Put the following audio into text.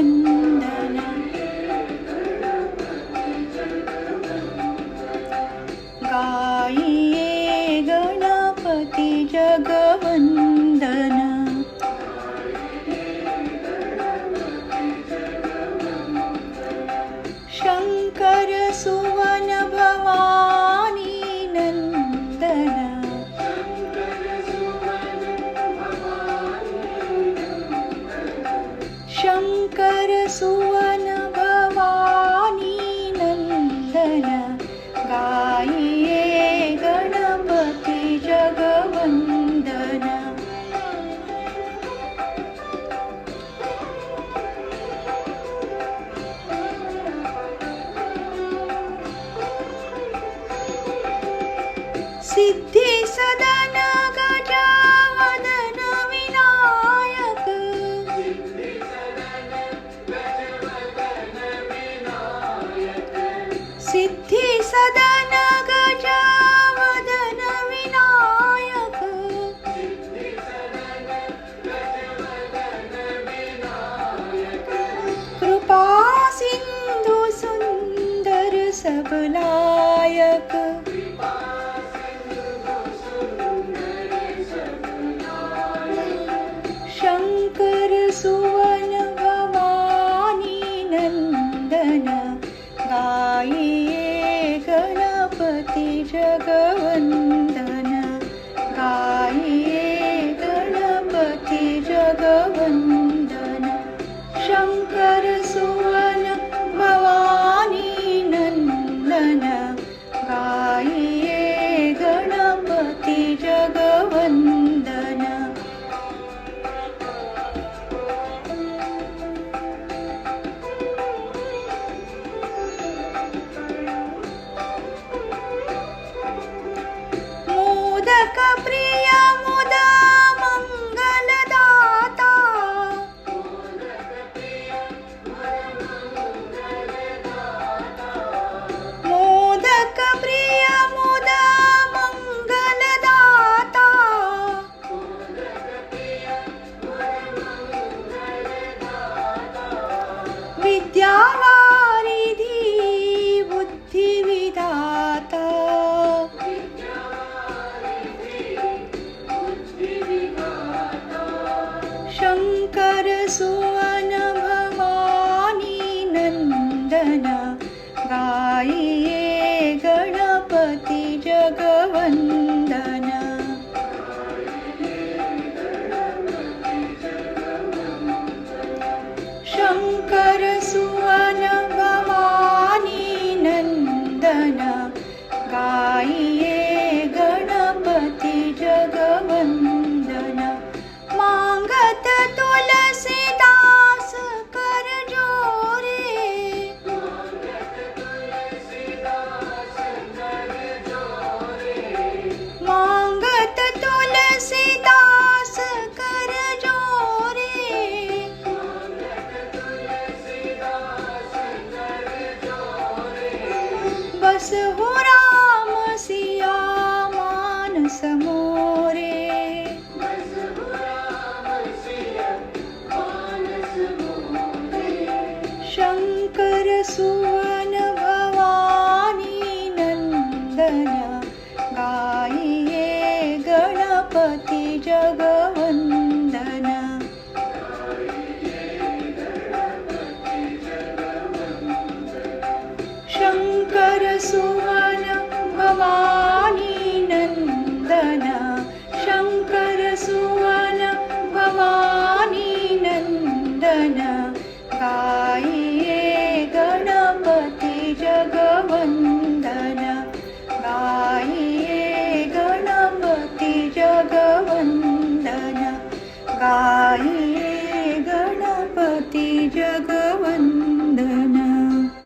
जगवंदन गाइये गणपति जगवंदन शंकर सुवन भवानी नंदन शंकर सुवन भवानी नंदन गाइये गणपति जगवंदन सिद्धि सदन गजावदन विनायक सिद्धि सदन गजावदन विनायक कृपा सिंधु सुंदर सबलायक शंकर सुवन भवानी नंदन गाइये गणपति जगवंदन गाइये गणपति जगवंदन शंकर सुवन भवानी नंदन गाइये गणपति जगवंदन मोदक प्रिय मुद मंगलदाता मोदक प्रिय मुद मंगलदाता विद्यावारिधि बुद्धि विधाता शंकर सुवन भवानी नंदन गाइये गणपति जगवंदन शंकर सुवन भवानी नंदन गाइये गणपति जगवंदन मांगत तुलसीदास कर जोरे मांगत तुलसीदास कर जोरे बस हो राम सिया मानस मोरे शंकर सु